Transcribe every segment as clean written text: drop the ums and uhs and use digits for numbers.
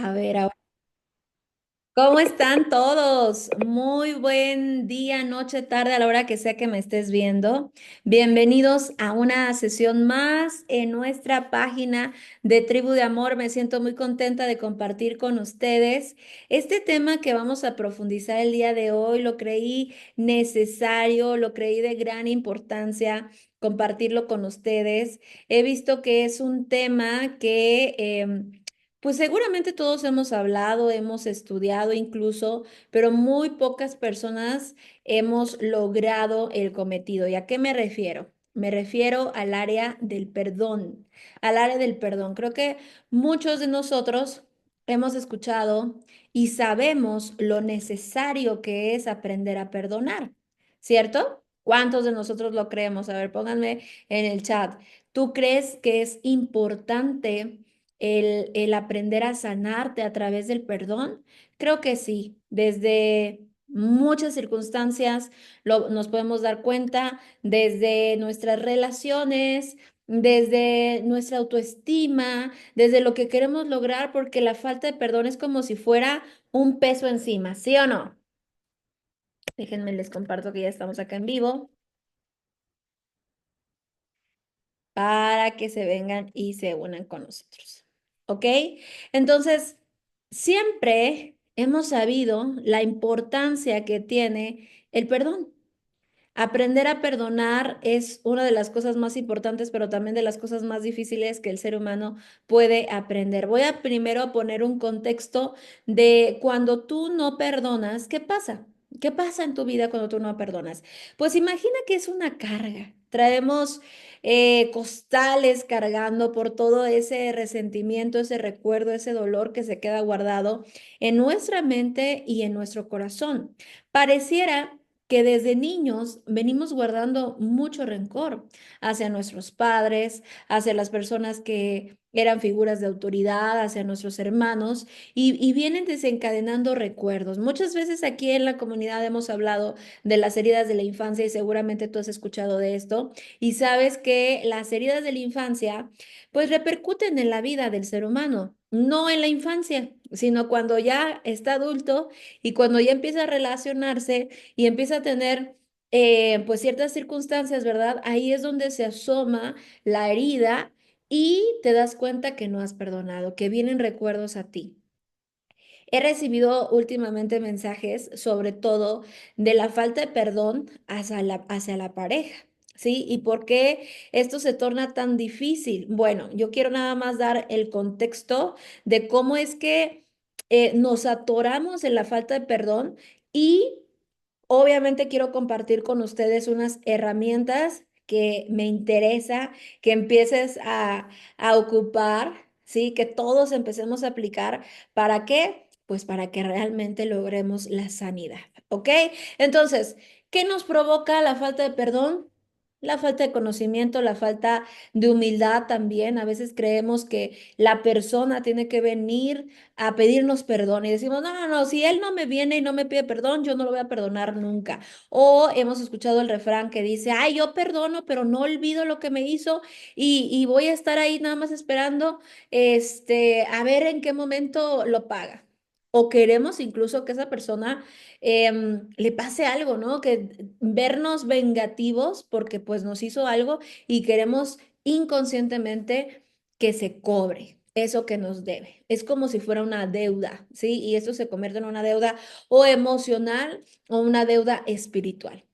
A ver, ahora, ¿cómo están todos? Muy buen día, noche, tarde, a la hora que sea que me estés viendo. Bienvenidos a una sesión más en nuestra página de Tribu de Amor. Me siento muy contenta de compartir con ustedes este tema que vamos a profundizar el día de hoy. Lo creí necesario, lo creí de gran importancia compartirlo con ustedes. He visto que es un tema que pues seguramente todos hemos hablado, hemos estudiado incluso, pero muy pocas personas hemos logrado el cometido. ¿Y a qué me refiero? Me refiero al área del perdón, al área del perdón. Creo que muchos de nosotros hemos escuchado y sabemos lo necesario que es aprender a perdonar, ¿cierto? ¿Cuántos de nosotros lo creemos? A ver, pónganme en el chat. ¿Tú crees que es importante el aprender a sanarte a través del perdón? Creo que sí, desde muchas circunstancias nos podemos dar cuenta, desde nuestras relaciones, desde nuestra autoestima, desde lo que queremos lograr, porque la falta de perdón es como si fuera un peso encima, ¿sí o no? Déjenme les comparto que ya estamos acá en vivo para que se vengan y se unan con nosotros. ¿Ok? Entonces, siempre hemos sabido la importancia que tiene el perdón. Aprender a perdonar es una de las cosas más importantes, pero también de las cosas más difíciles que el ser humano puede aprender. Voy a primero poner un contexto de cuando tú no perdonas, ¿qué pasa? ¿Qué pasa en tu vida cuando tú no perdonas? Pues imagina que es una carga. Traemos costales cargando por todo ese resentimiento, ese recuerdo, ese dolor que se queda guardado en nuestra mente y en nuestro corazón. Pareciera que desde niños venimos guardando mucho rencor hacia nuestros padres, hacia las personas que eran figuras de autoridad, hacia nuestros hermanos, y vienen desencadenando recuerdos. Muchas veces aquí en la comunidad hemos hablado de las heridas de la infancia y seguramente tú has escuchado de esto y sabes que las heridas de la infancia pues repercuten en la vida del ser humano, no en la infancia, sino cuando ya está adulto y cuando ya empieza a relacionarse y empieza a tener pues ciertas circunstancias, ¿verdad? Ahí es donde se asoma la herida y te das cuenta que no has perdonado, que vienen recuerdos a ti. He recibido últimamente mensajes, sobre todo de la falta de perdón hacia la pareja, ¿sí? ¿Y por qué esto se torna tan difícil? Bueno, yo quiero nada más dar el contexto de cómo es que nos atoramos en la falta de perdón y obviamente quiero compartir con ustedes unas herramientas que me interesa que empieces a ocupar, ¿sí? Que todos empecemos a aplicar. ¿Para qué? Pues para que realmente logremos la sanidad, ¿ok? Entonces, ¿qué nos provoca la falta de perdón? La falta de conocimiento, la falta de humildad también. A veces creemos que la persona tiene que venir a pedirnos perdón y decimos, no, no, no, si él no me viene y no me pide perdón, yo no lo voy a perdonar nunca. O hemos escuchado el refrán que dice, ay, yo perdono, pero no olvido lo que me hizo y voy a estar ahí nada más esperando, a ver en qué momento lo paga. O queremos incluso que esa persona le pase algo, ¿no? Que vernos vengativos porque pues nos hizo algo y queremos inconscientemente que se cobre eso que nos debe. Es como si fuera una deuda, ¿sí? Y esto se convierte en una deuda o emocional o una deuda espiritual.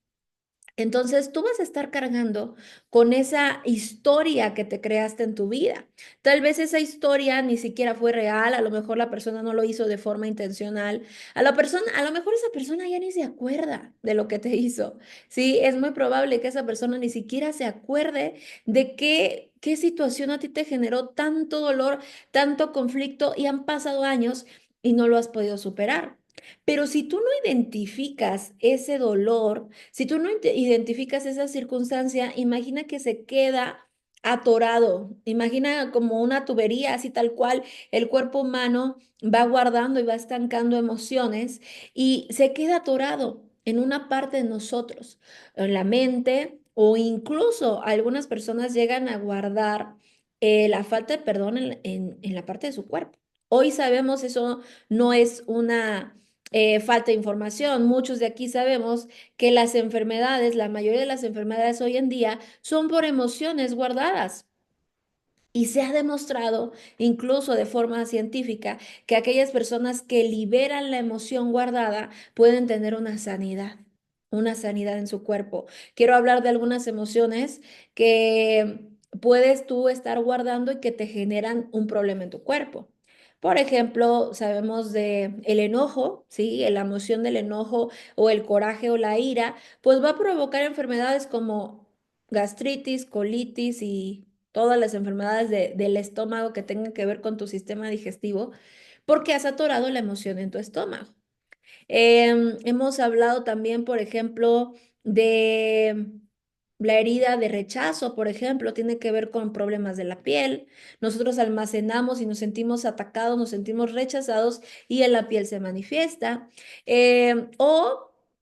Entonces, tú vas a estar cargando con esa historia que te creaste en tu vida. Tal vez esa historia ni siquiera fue real, a lo mejor la persona no lo hizo de forma intencional, a lo mejor esa persona ya ni se acuerda de lo que te hizo. Sí, es muy probable que esa persona ni siquiera se acuerde de qué situación a ti te generó tanto dolor, tanto conflicto y han pasado años y no lo has podido superar. Pero si tú no identificas ese dolor, si tú no identificas esa circunstancia, imagina que se queda atorado. Imagina como una tubería, así tal cual el cuerpo humano va guardando y va estancando emociones y se queda atorado en una parte de nosotros, en la mente o incluso algunas personas llegan a guardar la falta de perdón en la parte de su cuerpo. Hoy sabemos eso no es una falta de información. Muchos de aquí sabemos que las enfermedades, la mayoría de las enfermedades hoy en día son por emociones guardadas. Y se ha demostrado, incluso de forma científica, que aquellas personas que liberan la emoción guardada pueden tener una sanidad en su cuerpo. Quiero hablar de algunas emociones que puedes tú estar guardando y que te generan un problema en tu cuerpo. Por ejemplo, sabemos de el enojo, ¿sí? La emoción del enojo o el coraje o la ira, pues va a provocar enfermedades como gastritis, colitis y todas las enfermedades del estómago que tengan que ver con tu sistema digestivo, porque has atorado la emoción en tu estómago. Hemos hablado también, por ejemplo, de la herida de rechazo, por ejemplo, tiene que ver con problemas de la piel. Nosotros almacenamos y nos sentimos atacados, nos sentimos rechazados y en la piel se manifiesta.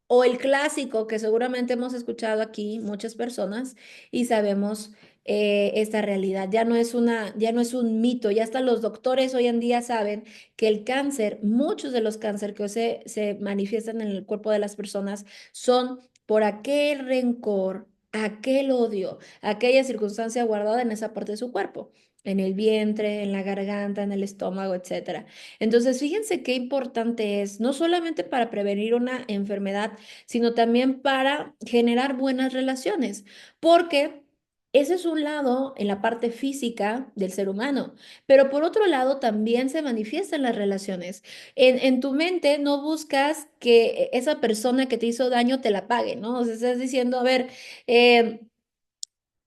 O el clásico que seguramente hemos escuchado aquí muchas personas y sabemos esta realidad. Ya no es un mito, ya hasta los doctores hoy en día saben que el cáncer, muchos de los cánceres que hoy se manifiestan en el cuerpo de las personas son por aquel rencor, aquel odio, aquella circunstancia guardada en esa parte de su cuerpo, en el vientre, en la garganta, en el estómago, etcétera. Entonces, fíjense qué importante es, no solamente para prevenir una enfermedad, sino también para generar buenas relaciones, porque ese es un lado en la parte física del ser humano, pero por otro lado también se manifiestan las relaciones. En tu mente no buscas que esa persona que te hizo daño te la pague, ¿no? O sea, estás diciendo, a ver, eh,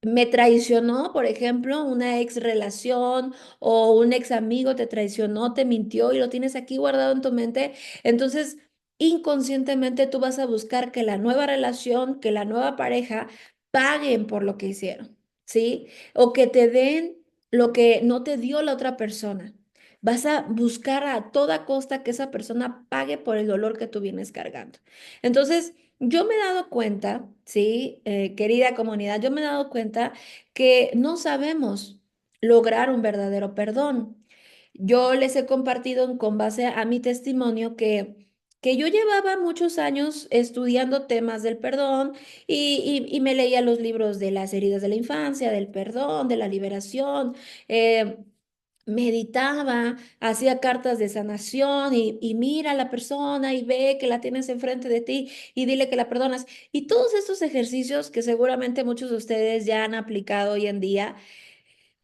me traicionó, por ejemplo, una ex relación o un ex amigo te traicionó, te mintió y lo tienes aquí guardado en tu mente. Entonces, inconscientemente tú vas a buscar que la nueva relación, que la nueva pareja paguen por lo que hicieron, ¿sí? O que te den lo que no te dio la otra persona. Vas a buscar a toda costa que esa persona pague por el dolor que tú vienes cargando. Entonces, yo me he dado cuenta, sí, querida comunidad, yo me he dado cuenta que no sabemos lograr un verdadero perdón. Yo les he compartido con base a mi testimonio que yo llevaba muchos años estudiando temas del perdón y me leía los libros de las heridas de la infancia, del perdón, de la liberación. eh, Meditaba, hacía cartas de sanación y mira a la persona y ve que la tienes enfrente de ti y dile que la perdonas. Y todos estos ejercicios que seguramente muchos de ustedes ya han aplicado hoy en día,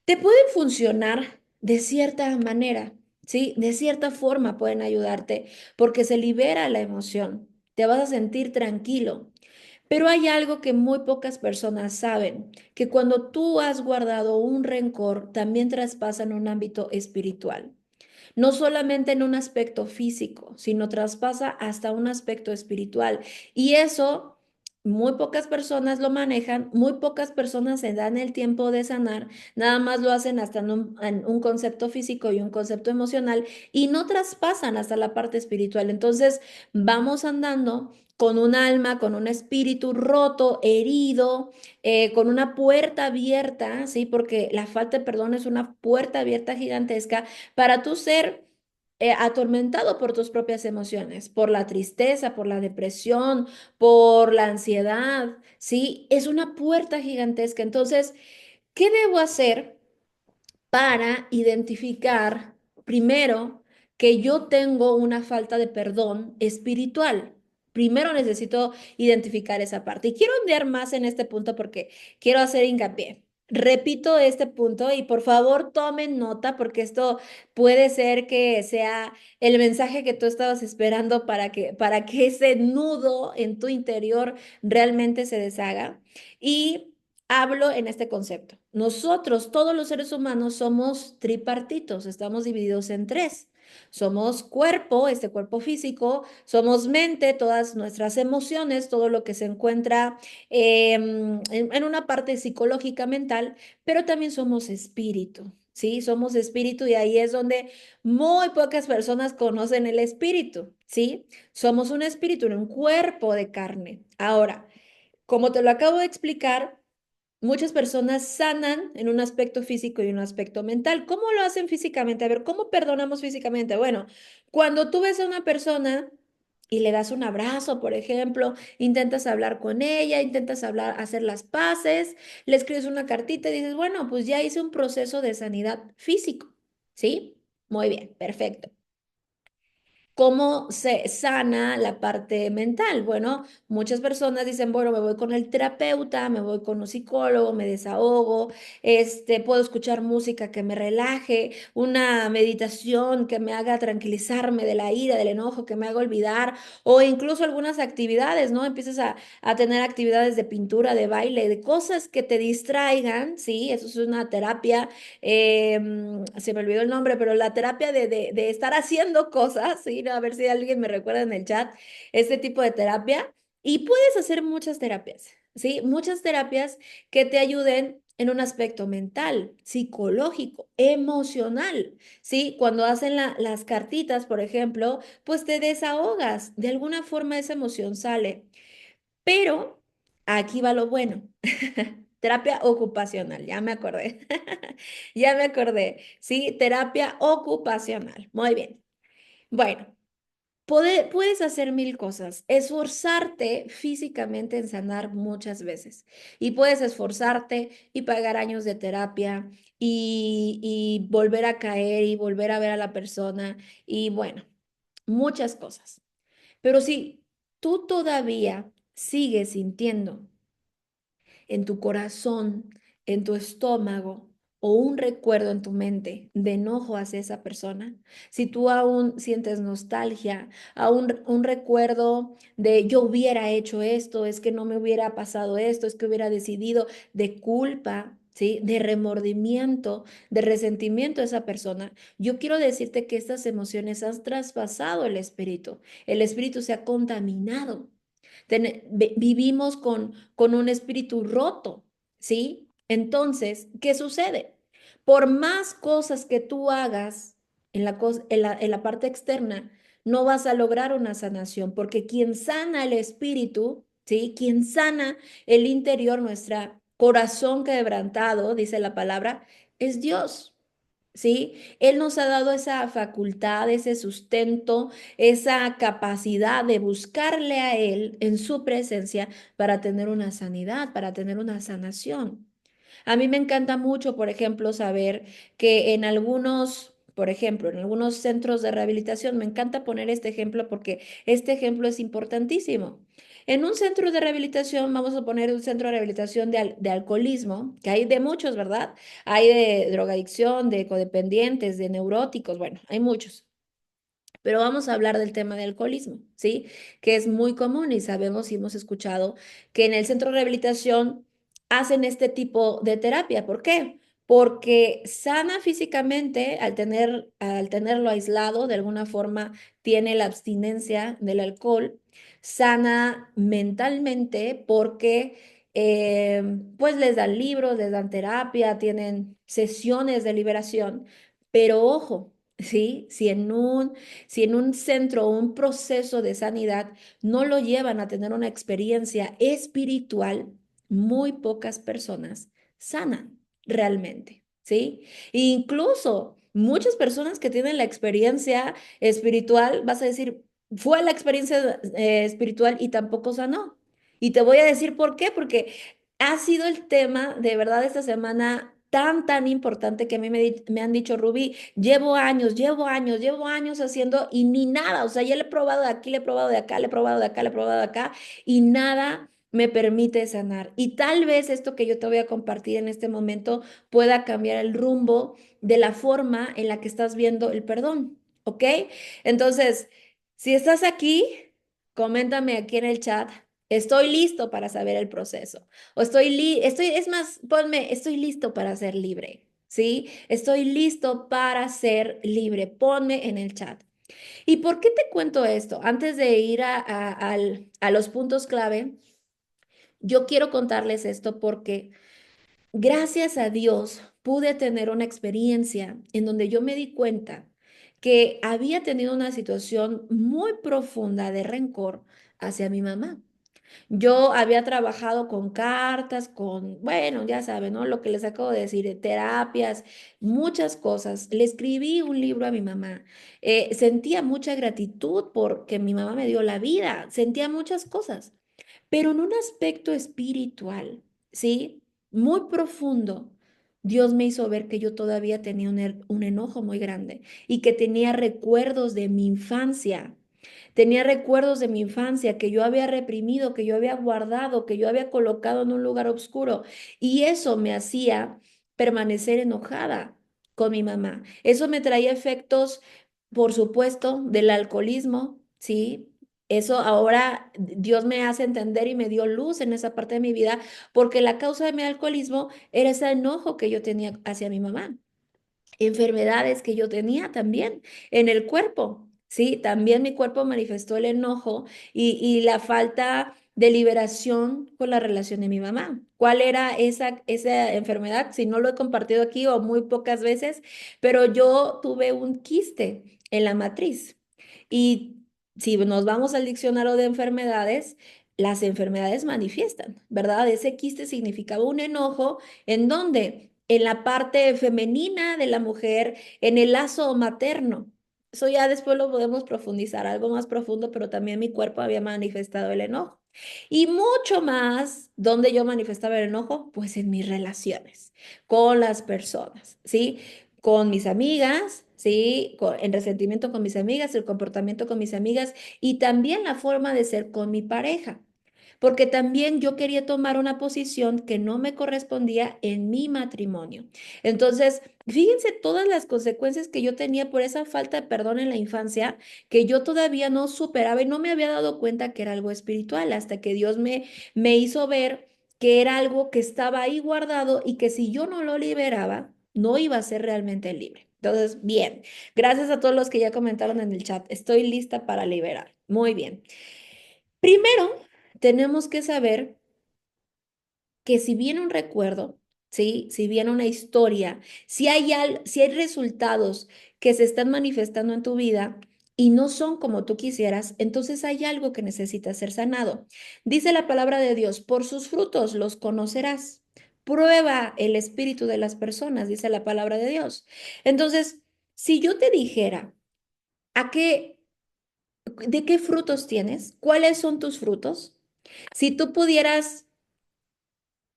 te pueden funcionar de cierta manera, ¿sí? De cierta forma pueden ayudarte porque se libera la emoción, te vas a sentir tranquilo. Pero hay algo que muy pocas personas saben, que cuando tú has guardado un rencor, también traspasa en un ámbito espiritual. No solamente en un aspecto físico, sino traspasa hasta un aspecto espiritual. Y eso muy pocas personas lo manejan, muy pocas personas se dan el tiempo de sanar, nada más lo hacen hasta en un concepto físico y un concepto emocional y no traspasan hasta la parte espiritual. Entonces vamos andando con un alma, con un espíritu roto, herido, con una puerta abierta, ¿sí? Porque la falta de perdón es una puerta abierta gigantesca para tú ser atormentado por tus propias emociones, por la tristeza, por la depresión, por la ansiedad, ¿sí? Es una puerta gigantesca. Entonces, ¿qué debo hacer para identificar primero que yo tengo una falta de perdón espiritual? Primero necesito identificar esa parte. Y quiero ondear más en este punto porque quiero hacer hincapié. Repito este punto y por favor tomen nota porque esto puede ser que sea el mensaje que tú estabas esperando para que ese nudo en tu interior realmente se deshaga. Y hablo en este concepto. Nosotros, todos los seres humanos, somos tripartitos, estamos divididos en tres. Somos cuerpo, este cuerpo físico, somos mente, todas nuestras emociones, todo lo que se encuentra en una parte psicológica mental, pero también somos espíritu, ¿sí? Somos espíritu y ahí es donde muy pocas personas conocen el espíritu, ¿sí? Somos un espíritu en un cuerpo de carne. Ahora, como te lo acabo de explicar, Muchas personas sanan en un aspecto físico y un aspecto mental. ¿Cómo lo hacen físicamente? A ver, ¿cómo perdonamos físicamente? Bueno, cuando tú ves a una persona y le das un abrazo, por ejemplo, intentas hablar con ella, intentas hablar, hacer las paces, le escribes una cartita y dices, bueno, pues ya hice un proceso de sanidad físico, ¿sí? Muy bien, perfecto. ¿Cómo se sana la parte mental? Bueno, muchas personas dicen, bueno, me voy con el terapeuta, me voy con un psicólogo, me desahogo, puedo escuchar música que me relaje, una meditación que me haga tranquilizarme de la ira, del enojo, que me haga olvidar, o incluso algunas actividades, ¿no? Empiezas a tener actividades de pintura, de baile, de cosas que te distraigan, ¿sí? Eso es una terapia, se me olvidó el nombre, pero la terapia de estar haciendo cosas, ¿sí? ¿No? A ver si alguien me recuerda en el chat, este tipo de terapia. Y puedes hacer muchas terapias, ¿sí? Muchas terapias que te ayuden en un aspecto mental, psicológico, emocional, ¿sí? Cuando hacen las cartitas, por ejemplo, pues te desahogas, de alguna forma esa emoción sale. Pero aquí va lo bueno. Terapia ocupacional, ya me acordé. Ya me acordé. Sí, terapia ocupacional. Muy bien. Bueno, puedes hacer mil cosas. Esforzarte físicamente en sanar muchas veces. Y puedes esforzarte y pagar años de terapia y volver a caer y volver a ver a la persona. Y bueno, muchas cosas. Pero si tú todavía sigues sintiendo en tu corazón, en tu estómago o un recuerdo en tu mente de enojo hacia esa persona, si tú aún sientes nostalgia, aún un recuerdo de yo hubiera hecho esto, es que no me hubiera pasado esto, es que hubiera decidido, de culpa, ¿sí? De remordimiento, de resentimiento a esa persona, yo quiero decirte que estas emociones han traspasado el espíritu se ha contaminado. Vivimos con un espíritu roto, ¿sí? Entonces, ¿qué sucede? Por más cosas que tú hagas en la parte externa, no vas a lograr una sanación, porque quien sana el espíritu, ¿sí? Quien sana el interior, nuestro corazón quebrantado, dice la palabra, es Dios. ¿Sí? Él nos ha dado esa facultad, ese sustento, esa capacidad de buscarle a Él en su presencia para tener una sanidad, para tener una sanación. A mí me encanta mucho, por ejemplo, saber que en algunos, por ejemplo, en algunos centros de rehabilitación, me encanta poner este ejemplo porque este ejemplo es importantísimo. En un centro de rehabilitación, vamos a poner un centro de rehabilitación de alcoholismo, que hay de muchos, ¿verdad? Hay de drogadicción, de codependientes, de neuróticos, bueno, hay muchos. Pero vamos a hablar del tema de alcoholismo, ¿sí? Que es muy común y sabemos y hemos escuchado que en el centro de rehabilitación hacen este tipo de terapia. ¿Por qué? Porque sana físicamente al tenerlo aislado, de alguna forma tiene la abstinencia del alcohol, sana mentalmente porque pues les dan libros, les dan terapia, tienen sesiones de liberación, pero ojo, ¿sí? Si en un centro o un proceso de sanidad no lo llevan a tener una experiencia espiritual, muy pocas personas sanan realmente, ¿sí? Incluso muchas personas que tienen la experiencia espiritual, vas a decir, fue la experiencia espiritual y tampoco sanó. Y te voy a decir por qué, porque ha sido el tema de verdad esta semana tan importante que a mí me han dicho, Rubí, llevo años haciendo y ni nada, o sea, ya le he probado de aquí, le he probado de acá, le he probado de acá, le he probado de acá y nada me permite sanar. Y tal vez esto que yo te voy a compartir en este momento pueda cambiar el rumbo de la forma en la que estás viendo el perdón, ¿ok? Entonces, si estás aquí, coméntame aquí en el chat. Estoy listo para saber el proceso. O es más, ponme, estoy listo para ser libre, ¿sí? Estoy listo para ser libre. Ponme en el chat. ¿Y por qué te cuento esto? Antes de ir a los puntos clave, yo quiero contarles esto porque gracias a Dios pude tener una experiencia en donde yo me di cuenta que había tenido una situación muy profunda de rencor hacia mi mamá. Yo había trabajado con cartas, con, bueno, ya saben, ¿no? Lo que les acabo de decir, terapias, muchas cosas. Le escribí un libro a mi mamá. Sentía mucha gratitud porque mi mamá me dio la vida. Sentía muchas cosas, pero en un aspecto espiritual, ¿sí? Muy profundo. Dios me hizo ver que yo todavía tenía un enojo muy grande y que tenía recuerdos de mi infancia. Tenía recuerdos de mi infancia que yo había reprimido, que yo había guardado, que yo había colocado en un lugar oscuro. Y eso me hacía permanecer enojada con mi mamá. Eso me traía efectos, por supuesto, del alcoholismo, ¿sí? Eso ahora Dios me hace entender y me dio luz en esa parte de mi vida, porque la causa de mi alcoholismo era ese enojo que yo tenía hacia mi mamá, enfermedades que yo tenía también en el cuerpo, ¿sí? También mi cuerpo manifestó el enojo y la falta de liberación con la relación de mi mamá. ¿Cuál era esa enfermedad? Si no lo he compartido aquí o muy pocas veces, pero yo tuve un quiste en la matriz. Y si nos vamos al diccionario de enfermedades, las enfermedades manifiestan, ¿verdad? Ese quiste significaba un enojo en donde en la parte femenina de la mujer, en el lazo materno. Eso ya después lo podemos profundizar, algo más profundo, pero también mi cuerpo había manifestado el enojo. Y mucho más, ¿donde yo manifestaba el enojo? Pues en mis relaciones con las personas, ¿sí? Con mis amigas, ¿sí? En resentimiento con mis amigas, el comportamiento con mis amigas y también la forma de ser con mi pareja, porque también yo quería tomar una posición que no me correspondía en mi matrimonio. Entonces, fíjense todas las consecuencias que yo tenía por esa falta de perdón en la infancia, que yo todavía no superaba y no me había dado cuenta que era algo espiritual, hasta que Dios me hizo ver que era algo que estaba ahí guardado y que si yo no lo liberaba, no iba a ser realmente libre. Entonces, bien, gracias a todos los que ya comentaron en el chat. Estoy lista para liberar. Muy bien. Primero, tenemos que saber que si viene un recuerdo, ¿sí? Si viene una historia, si hay resultados que se están manifestando en tu vida y no son como tú quisieras, entonces hay algo que necesita ser sanado. Dice la palabra de Dios, por sus frutos los conocerás. Prueba el espíritu de las personas, dice la palabra de Dios. Entonces, si yo te dijera, ¿a qué, de qué frutos tienes? ¿Cuáles son tus frutos? Si tú pudieras,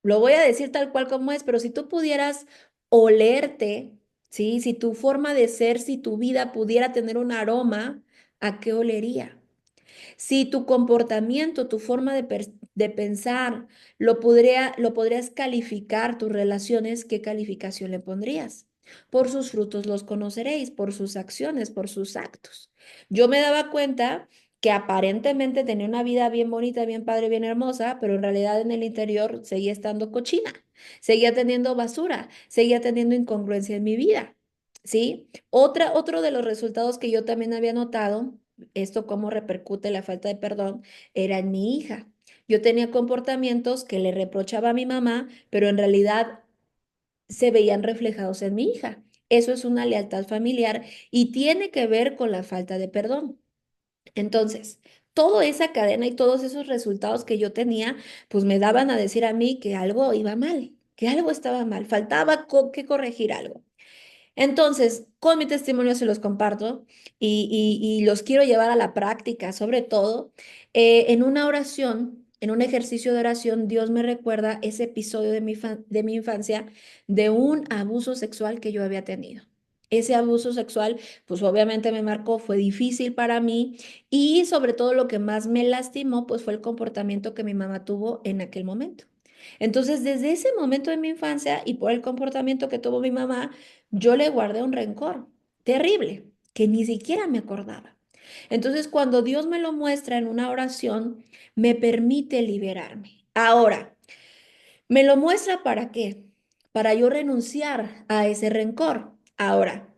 lo voy a decir tal cual como es, pero si tú pudieras olerte, ¿sí? Si tu forma de ser, si tu vida pudiera tener un aroma, ¿a qué olería? Si tu comportamiento, tu forma de pensar, lo podrías calificar, tus relaciones, ¿qué calificación le pondrías? Por sus frutos los conoceréis, por sus acciones, por sus actos. Yo me daba cuenta que aparentemente tenía una vida bien bonita, bien padre, bien hermosa, pero en realidad en el interior seguía estando cochina, seguía teniendo basura, seguía teniendo incongruencia en mi vida, ¿sí? Otro de los resultados que yo también había notado, esto cómo repercute la falta de perdón, era en mi hija. Yo tenía comportamientos que le reprochaba a mi mamá, pero en realidad se veían reflejados en mi hija. Eso es una lealtad familiar y tiene que ver con la falta de perdón. Entonces, toda esa cadena y todos esos resultados que yo tenía, pues me daban a decir a mí que algo iba mal, que algo estaba mal, faltaba que corregir algo. Entonces, con mi testimonio se los comparto y los quiero llevar a la práctica, sobre todo en una oración, en un ejercicio de oración, Dios me recuerda ese episodio de mi infancia de un abuso sexual que yo había tenido. Ese abuso sexual, pues obviamente me marcó, fue difícil para mí y sobre todo lo que más me lastimó, pues fue el comportamiento que mi mamá tuvo en aquel momento. Entonces, desde ese momento de mi infancia y por el comportamiento que tuvo mi mamá, yo le guardé un rencor terrible que ni siquiera me acordaba. Entonces, cuando Dios me lo muestra en una oración, me permite liberarme. Ahora, ¿me lo muestra para qué? Para yo renunciar a ese rencor. Ahora,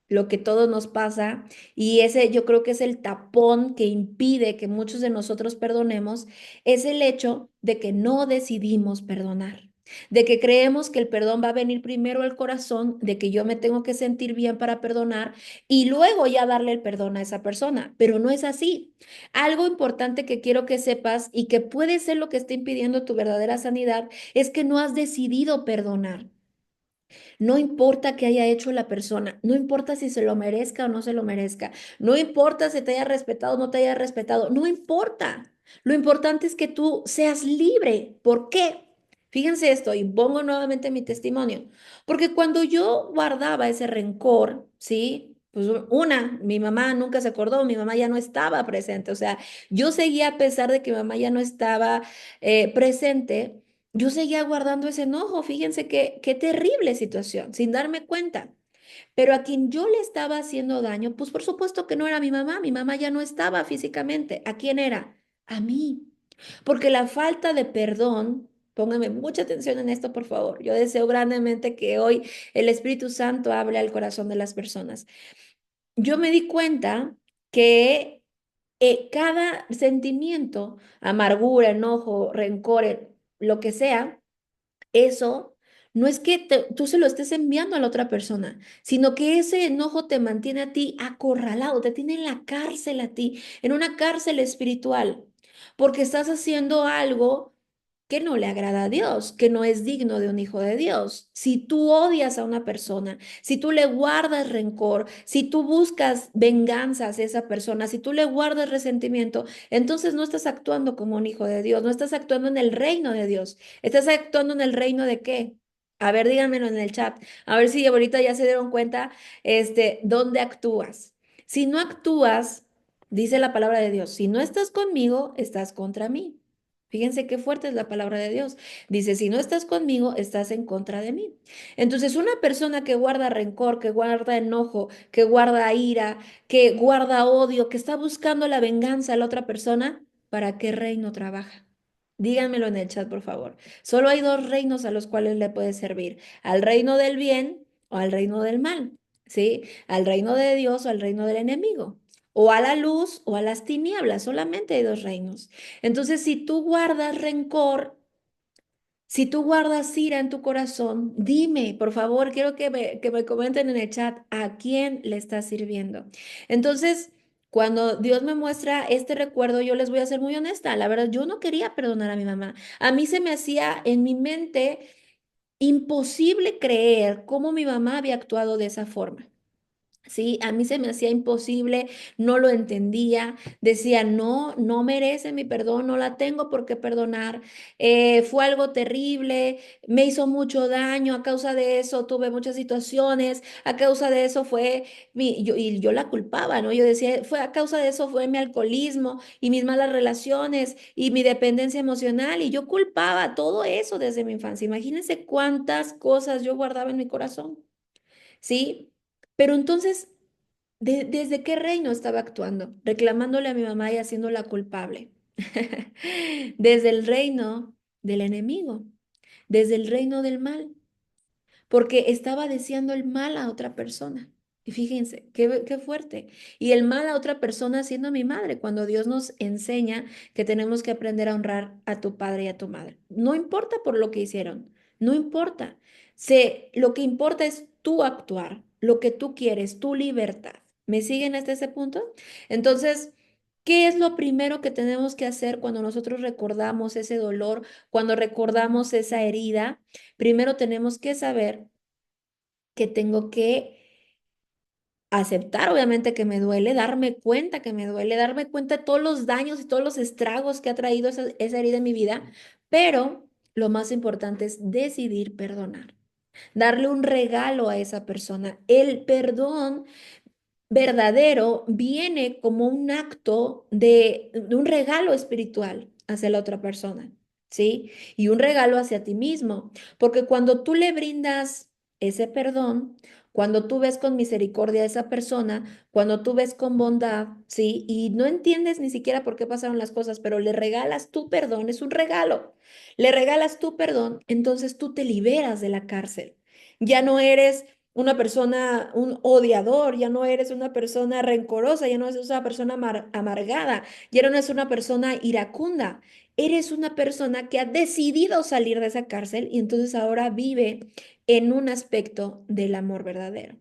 lo que todos nos pasa, y ese yo creo que es el tapón que impide que muchos de nosotros perdonemos, es el hecho de que no decidimos perdonar. de que creemos que el perdón va a venir primero al corazón, de que yo me tengo que sentir bien para perdonar y luego ya darle el perdón a esa persona, pero no es así. Algo importante que quiero que sepas y que puede ser lo que está impidiendo tu verdadera sanidad es que no has decidido perdonar. No importa qué haya hecho la persona, no importa si se lo merezca o no se lo merezca, no importa si te haya respetado o no te haya respetado, no importa. Lo importante es que tú seas libre. ¿Por qué? Fíjense esto y pongo nuevamente mi testimonio, porque cuando yo guardaba ese rencor, ¿sí? Pues una, mi mamá nunca se acordó, mi mamá ya no estaba presente, o sea, yo seguía a pesar de que mi mamá ya no estaba presente. Yo seguía guardando ese enojo, fíjense qué terrible situación, sin darme cuenta. Pero a quien yo le estaba haciendo daño, pues por supuesto que no era mi mamá ya no estaba físicamente. ¿A quién era? A mí. Porque la falta de perdón, póngame mucha atención en esto, por favor. Yo deseo grandemente que hoy el Espíritu Santo hable al corazón de las personas. Yo me di cuenta que cada sentimiento, amargura, enojo, rencor, lo que sea, eso no es que tú se lo estés enviando a la otra persona, sino que ese enojo te mantiene a ti acorralado, te tiene en la cárcel a ti, en una cárcel espiritual, porque estás haciendo algo que no le agrada a Dios, que no es digno de un hijo de Dios. Si tú odias a una persona, si tú le guardas rencor, si tú buscas venganzas a esa persona, si tú le guardas resentimiento, entonces no estás actuando como un hijo de Dios, no estás actuando en el reino de Dios. ¿Estás actuando en el reino de qué? A ver, díganmelo en el chat. A ver si ahorita ya se dieron cuenta, dónde actúas. Si no actúas, dice la palabra de Dios, si no estás conmigo, estás contra mí. Fíjense qué fuerte es la palabra de Dios. Dice, si no estás conmigo, estás en contra de mí. Entonces, una persona que guarda rencor, que guarda enojo, que guarda ira, que guarda odio, que está buscando la venganza a la otra persona, ¿para qué reino trabaja? Díganmelo en el chat, por favor. Solo hay dos reinos a los cuales le puede servir, al reino del bien o al reino del mal, ¿sí? Al reino de Dios o al reino del enemigo, o a la luz o a las tinieblas, solamente hay dos reinos. Entonces, si tú guardas rencor, si tú guardas ira en tu corazón, dime, por favor, quiero que me comenten en el chat a quién le estás sirviendo. Entonces, cuando Dios me muestra este recuerdo, yo les voy a ser muy honesta. La verdad, yo no quería perdonar a mi mamá. A mí se me hacía en mi mente imposible creer cómo mi mamá había actuado de esa forma. Sí, a mí se me hacía imposible, no lo entendía, decía, no, no merece mi perdón, no la tengo por qué perdonar, fue algo terrible, me hizo mucho daño, a causa de eso tuve muchas situaciones, a causa de eso fue y yo la culpaba, ¿no? Yo decía, fue a causa de eso fue mi alcoholismo y mis malas relaciones y mi dependencia emocional y yo culpaba todo eso desde mi infancia. Imagínense cuántas cosas yo guardaba en mi corazón. ¿Sí? Pero entonces, ¿desde qué reino estaba actuando? Reclamándole a mi mamá y haciéndola culpable. Desde el reino del enemigo, desde el reino del mal, porque estaba deseando el mal a otra persona. Y fíjense, qué fuerte. Y el mal a otra persona siendo mi madre, cuando Dios nos enseña que tenemos que aprender a honrar a tu padre y a tu madre. No importa por lo que hicieron, no importa. Lo que importa es tú actuar, lo que tú quieres, tu libertad. ¿Me siguen hasta ese punto? Entonces, ¿qué es lo primero que tenemos que hacer cuando nosotros recordamos ese dolor, cuando recordamos esa herida? Primero tenemos que saber que tengo que aceptar, obviamente, que me duele, darme cuenta que me duele, darme cuenta de todos los daños y todos los estragos que ha traído esa herida en mi vida, pero lo más importante es decidir perdonar, darle un regalo a esa persona. El perdón verdadero viene como un acto de un regalo espiritual hacia la otra persona, ¿sí? Y un regalo hacia ti mismo, porque cuando tú le brindas ese perdón, cuando tú ves con misericordia a esa persona, cuando tú ves con bondad, ¿sí? Y no entiendes ni siquiera por qué pasaron las cosas, pero le regalas tu perdón, es un regalo. Le regalas tu perdón, entonces tú te liberas de la cárcel. Ya no eres una persona, un odiador, ya no eres una persona rencorosa, ya no eres una persona amargada, ya no eres una persona iracunda. Eres una persona que ha decidido salir de esa cárcel y entonces ahora vive en un aspecto del amor verdadero.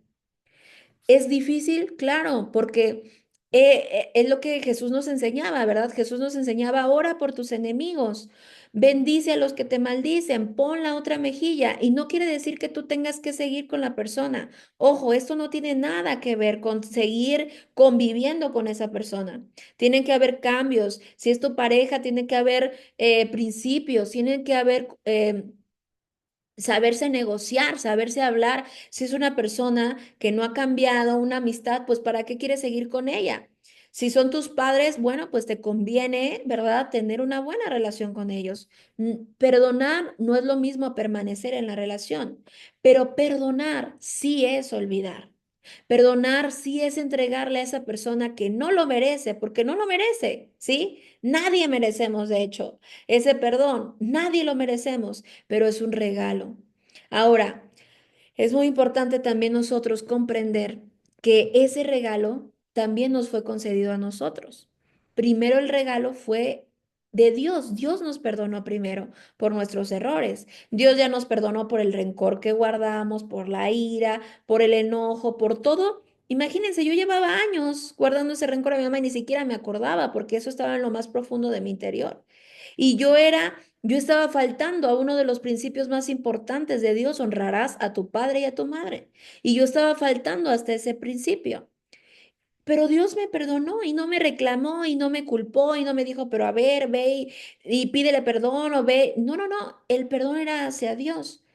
¿Es difícil? Claro, porque es lo que Jesús nos enseñaba, ¿verdad? Jesús nos enseñaba, ora por tus enemigos, bendice a los que te maldicen, pon la otra mejilla. Y no quiere decir que tú tengas que seguir con la persona. Ojo, esto no tiene nada que ver con seguir conviviendo con esa persona. Tienen que haber cambios. Si es tu pareja, tiene que haber principios, tienen que haber... saberse negociar, saberse hablar. Si es una persona que no ha cambiado una amistad, pues ¿para qué quieres seguir con ella? Si son tus padres, bueno, pues te conviene, ¿verdad?, tener una buena relación con ellos. Perdonar no es lo mismo permanecer en la relación, pero perdonar sí es olvidar. Perdonar sí es entregarle a esa persona que no lo merece, porque no lo merece, ¿sí? Nadie merecemos, de hecho, ese perdón, nadie lo merecemos, pero es un regalo. Ahora, es muy importante también nosotros comprender que ese regalo también nos fue concedido a nosotros. Primero el regalo fue de Dios. Dios nos perdonó primero por nuestros errores. Dios ya nos perdonó por el rencor que guardamos, por la ira, por el enojo, por todo. Imagínense, yo llevaba años guardando ese rencor a mi mamá y ni siquiera me acordaba porque eso estaba en lo más profundo de mi interior. Y yo estaba faltando a uno de los principios más importantes de Dios, honrarás a tu padre y a tu madre. Y yo estaba faltando hasta ese principio. Pero Dios me perdonó y no me reclamó y no me culpó y no me dijo, pero a ver, ve y pídele perdón o ve. No, no, no, el perdón era hacia Dios.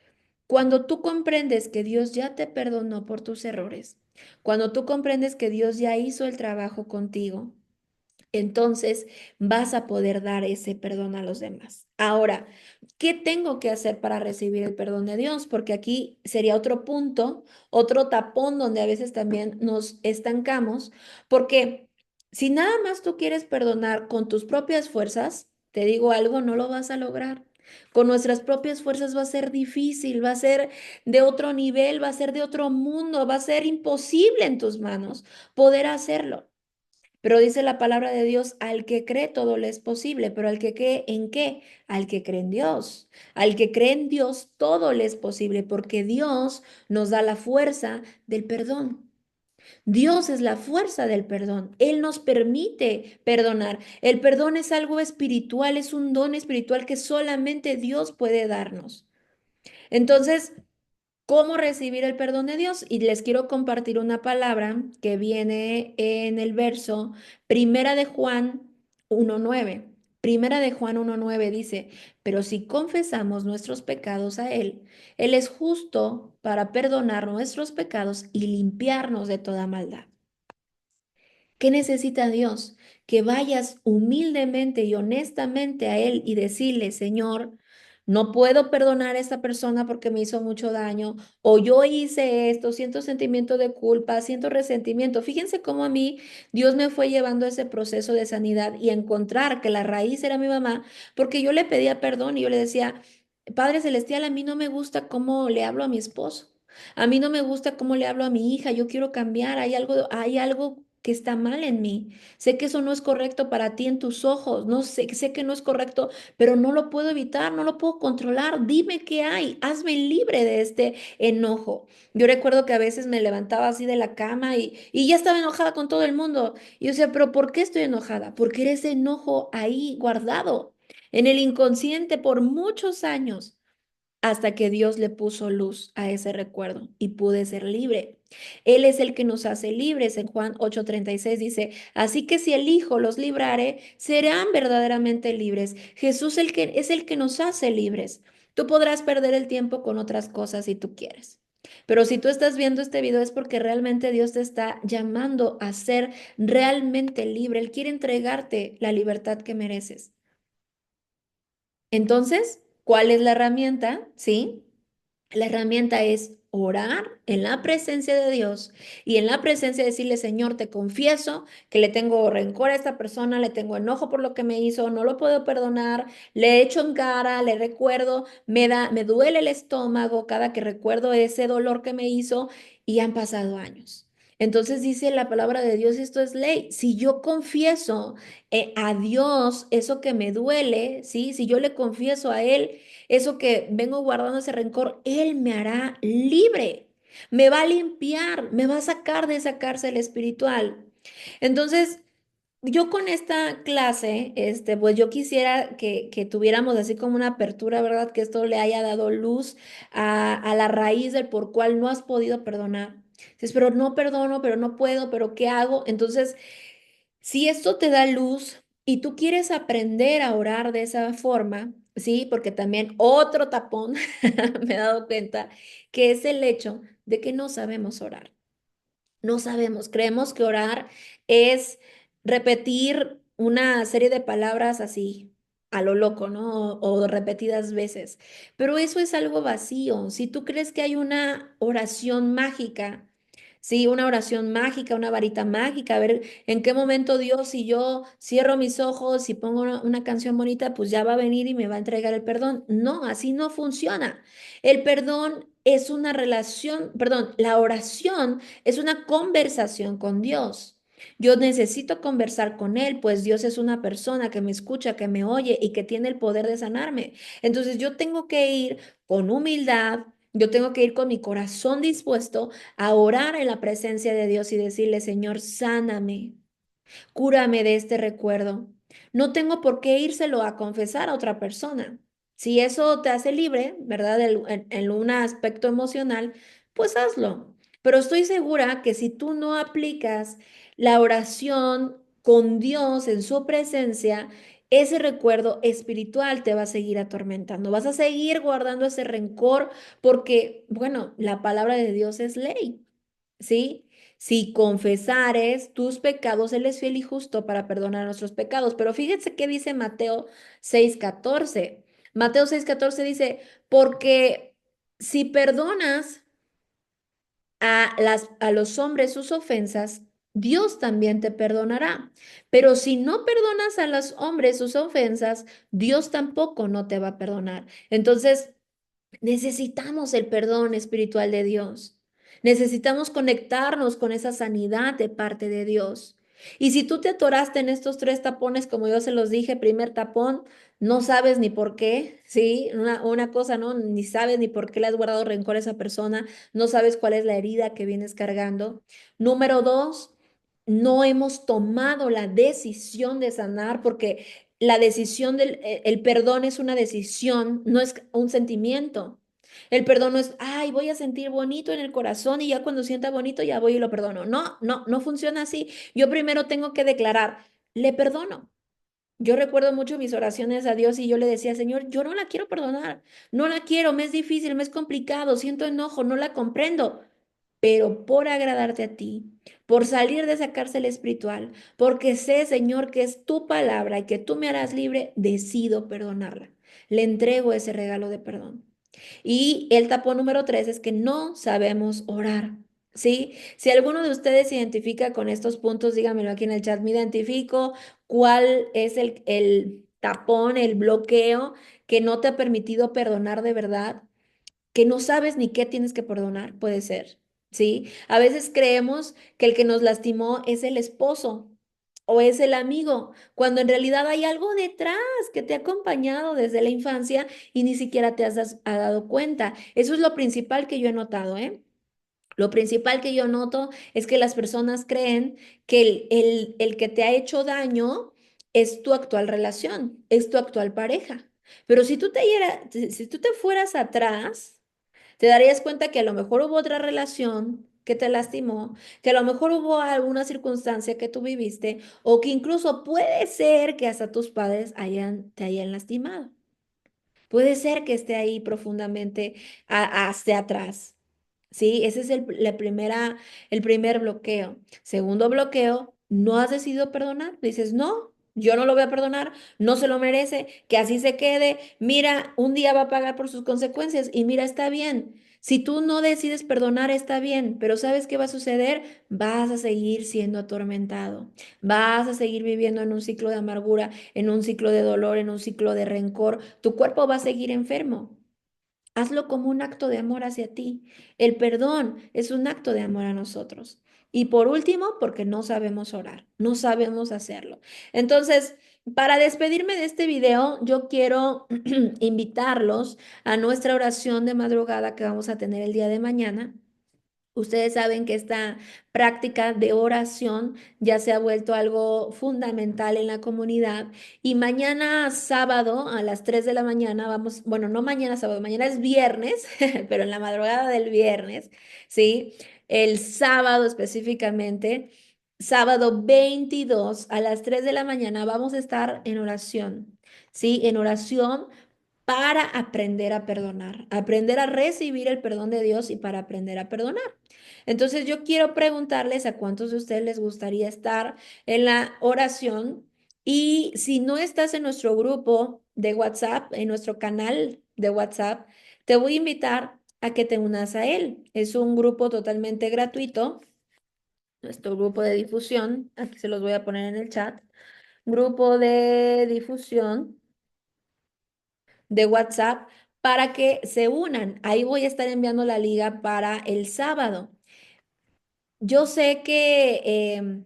Cuando tú comprendes que Dios ya te perdonó por tus errores, cuando tú comprendes que Dios ya hizo el trabajo contigo, entonces vas a poder dar ese perdón a los demás. Ahora, ¿qué tengo que hacer para recibir el perdón de Dios? Porque aquí sería otro punto, otro tapón donde a veces también nos estancamos, porque si nada más tú quieres perdonar con tus propias fuerzas, te digo algo, no lo vas a lograr. Con nuestras propias fuerzas va a ser difícil, va a ser de otro nivel, va a ser de otro mundo, va a ser imposible en tus manos poder hacerlo. Pero dice la palabra de Dios, al que cree todo le es posible, pero al que cree en qué, al que cree en Dios. Al que cree en Dios todo le es posible, porque Dios nos da la fuerza del perdón. Dios es la fuerza del perdón. Él nos permite perdonar. El perdón es algo espiritual, es un don espiritual que solamente Dios puede darnos. Entonces, ¿cómo recibir el perdón de Dios? Y les quiero compartir una palabra que viene en el verso Primera de Juan 1:9. Primera de Juan 1:9 dice, pero si confesamos nuestros pecados a Él, Él es justo para perdonar nuestros pecados y limpiarnos de toda maldad. ¿Qué necesita Dios? Que vayas humildemente y honestamente a Él y decirle, Señor, no puedo perdonar a esta persona porque me hizo mucho daño, o yo hice esto, siento sentimiento de culpa, siento resentimiento. Fíjense cómo a mí Dios me fue llevando a ese proceso de sanidad y a encontrar que la raíz era mi mamá, porque yo le pedía perdón y yo le decía, Padre Celestial, a mí no me gusta cómo le hablo a mi esposo. A mí no me gusta cómo le hablo a mi hija, yo quiero cambiar, hay algo que está mal en mí. Sé que eso no es correcto para ti en tus ojos, no sé que no es correcto, pero no lo puedo evitar, no lo puedo controlar. Dime qué hay, hazme libre de este enojo. Yo recuerdo que a veces me levantaba así de la cama y ya estaba enojada con todo el mundo. Y yo decía, pero ¿por qué estoy enojada? Porque era ese enojo ahí guardado en el inconsciente por muchos años hasta que Dios le puso luz a ese recuerdo y pude ser libre. Él es el que nos hace libres. En Juan 8:36 dice, así que si el Hijo los librare, serán verdaderamente libres. Jesús es el que nos hace libres. Tú podrás perder el tiempo con otras cosas si tú quieres. Pero si tú estás viendo este video es porque realmente Dios te está llamando a ser realmente libre. Él quiere entregarte la libertad que mereces. Entonces, ¿cuál es la herramienta? ¿Sí? La herramienta es orar en la presencia de Dios y en la presencia decirle, Señor, te confieso que le tengo rencor a esta persona, le tengo enojo por lo que me hizo, no lo puedo perdonar, le echo en cara, le recuerdo, me duele el estómago cada que recuerdo ese dolor que me hizo y han pasado años. Entonces dice la palabra de Dios, esto es ley. Si yo confieso a Dios eso que me duele, ¿sí? Si yo le confieso a Él eso que vengo guardando ese rencor, Él me hará libre, me va a limpiar, me va a sacar de esa cárcel espiritual. Entonces, yo con esta clase, pues yo quisiera que tuviéramos así como una apertura, ¿verdad? Que esto le haya dado luz a la raíz del por cual no has podido perdonar. Dices, pero no perdono, pero no puedo, pero ¿qué hago? Entonces, si esto te da luz y tú quieres aprender a orar de esa forma, ¿sí? Porque también otro tapón, me he dado cuenta, que es el hecho de que no sabemos orar. No sabemos, creemos que orar es repetir una serie de palabras así, a lo loco, ¿no? O repetidas veces. Pero eso es algo vacío. Si tú crees que hay una oración mágica, sí, una oración mágica, una varita mágica, a ver en qué momento Dios, si yo cierro mis ojos y pongo una canción bonita, pues ya va a venir y me va a entregar el perdón. No, así no funciona. El perdón es una relación, perdón, la oración es una conversación con Dios. Yo necesito conversar con Él, pues Dios es una persona que me escucha, que me oye y que tiene el poder de sanarme. Entonces yo tengo que ir con humildad, yo tengo que ir con mi corazón dispuesto a orar en la presencia de Dios y decirle, Señor, sáname. Cúrame de este recuerdo. No tengo por qué írselo a confesar a otra persona. Si eso te hace libre, ¿verdad? En un aspecto emocional, pues hazlo. Pero estoy segura que si tú no aplicas la oración con Dios en su presencia, ese recuerdo espiritual te va a seguir atormentando. Vas a seguir guardando ese rencor porque, bueno, la palabra de Dios es ley. ¿Sí? Si confesares tus pecados, Él es fiel y justo para perdonar nuestros pecados. Pero fíjense qué dice Mateo 6:14. Mateo 6:14 dice, porque si perdonas a los hombres sus ofensas, Dios también te perdonará. Pero si no perdonas a los hombres sus ofensas, Dios tampoco no te va a perdonar. Entonces, necesitamos el perdón espiritual de Dios. Necesitamos conectarnos con esa sanidad de parte de Dios. Y si tú te atoraste en estos tres tapones, como yo se los dije, primer tapón, no sabes ni por qué, ¿sí? Una cosa, ¿no? Ni sabes ni por qué le has guardado rencor a esa persona, no sabes cuál es la herida que vienes cargando. Número dos, no hemos tomado la decisión de sanar porque la decisión el perdón es una decisión, no es un sentimiento. El perdón no es, ay, voy a sentir bonito en el corazón y ya cuando sienta bonito ya voy y lo perdono. No, no, no funciona así. Yo primero tengo que declarar, le perdono. Yo recuerdo mucho mis oraciones a Dios y yo le decía, Señor, yo no la quiero perdonar, no la quiero, me es difícil, me es complicado, siento enojo, no la comprendo, pero por agradarte a ti, por salir de esa cárcel espiritual, porque sé, Señor, que es tu palabra y que tú me harás libre, decido perdonarla. Le entrego ese regalo de perdón. Y el tapón número tres es que no sabemos orar. ¿Sí? Si alguno de ustedes se identifica con estos puntos, dígamelo aquí en el chat. Me identifico cuál es el tapón, el bloqueo que no te ha permitido perdonar de verdad, que no sabes ni qué tienes que perdonar, puede ser. ¿Sí? A veces creemos que el que nos lastimó es el esposo o es el amigo, cuando en realidad hay algo detrás que te ha acompañado desde la infancia y ni siquiera te has dado cuenta. Eso es lo principal que yo he notado, ¿eh? Lo principal que yo noto es que las personas creen que el que te ha hecho daño es tu actual relación, es tu actual pareja. Pero si tú te fueras atrás, te darías cuenta que a lo mejor hubo otra relación que te lastimó, que a lo mejor hubo alguna circunstancia que tú viviste o que incluso puede ser que hasta tus padres te hayan lastimado. Puede ser que esté ahí profundamente hacia atrás. Sí, ese es el primer bloqueo. Segundo bloqueo, no has decidido perdonar. Dices, no, yo no lo voy a perdonar, no se lo merece, que así se quede. Mira, un día va a pagar por sus consecuencias y mira, está bien. Si tú no decides perdonar, está bien, pero ¿sabes qué va a suceder? Vas a seguir siendo atormentado, vas a seguir viviendo en un ciclo de amargura, en un ciclo de dolor, en un ciclo de rencor. Tu cuerpo va a seguir enfermo. Hazlo como un acto de amor hacia ti. El perdón es un acto de amor a nosotros. Y por último, porque no sabemos orar, no sabemos hacerlo. Entonces, para despedirme de este video, yo quiero invitarlos a nuestra oración de madrugada que vamos a tener el día de mañana. Ustedes saben que esta práctica de oración ya se ha vuelto algo fundamental en la comunidad y mañana sábado a las 3 de la mañana vamos, bueno, no mañana sábado, mañana es viernes, pero en la madrugada del viernes, ¿sí? El sábado específicamente, sábado 22 a las 3 de la mañana vamos a estar en oración, ¿sí? En oración para aprender a perdonar, aprender a recibir el perdón de Dios y para aprender a perdonar. Entonces yo quiero preguntarles a cuántos de ustedes les gustaría estar en la oración y si no estás en nuestro grupo de WhatsApp, en nuestro canal de WhatsApp, te voy a invitar a que te unas a él. Es un grupo totalmente gratuito, nuestro grupo de difusión, aquí se los voy a poner en el chat, grupo de difusión de WhatsApp para que se unan. Ahí voy a estar enviando la liga para el sábado. Yo sé que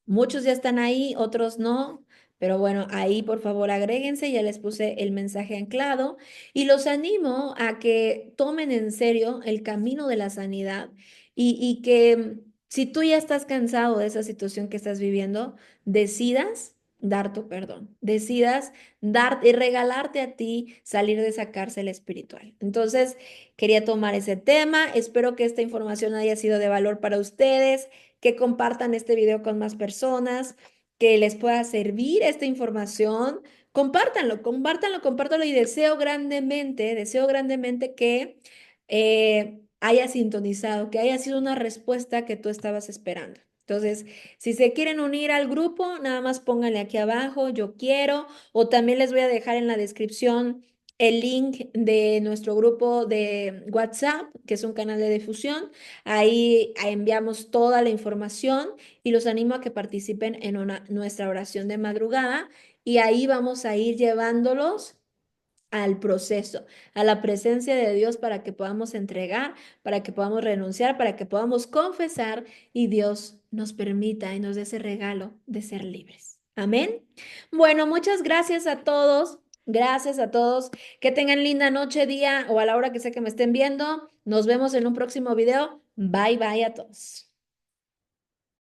muchos ya están ahí, otros no, pero bueno, ahí por favor agréguense, ya les puse el mensaje anclado y los animo a que tomen en serio el camino de la sanidad y que si tú ya estás cansado de esa situación que estás viviendo, decidas dar tu perdón, decidas dar y regalarte a ti salir de esa cárcel espiritual. Entonces, quería tomar ese tema. Espero que esta información haya sido de valor para ustedes, que compartan este video con más personas, que les pueda servir esta información. Compártanlo, compártanlo, compártanlo y deseo grandemente que haya sintonizado, que haya sido una respuesta que tú estabas esperando. Entonces, si se quieren unir al grupo, nada más pónganle aquí abajo, yo quiero, o también les voy a dejar en la descripción el link de nuestro grupo de WhatsApp, que es un canal de difusión. Ahí enviamos toda la información y los animo a que participen en nuestra oración de madrugada y ahí vamos a ir llevándolos al proceso, a la presencia de Dios para que podamos entregar, para que podamos renunciar, para que podamos confesar y Dios nos permita y nos dé ese regalo de ser libres. Amén. Bueno, muchas gracias a todos. Gracias a todos. Que tengan linda noche, día o a la hora que sea que me estén viendo. Nos vemos en un próximo video. Bye bye a todos.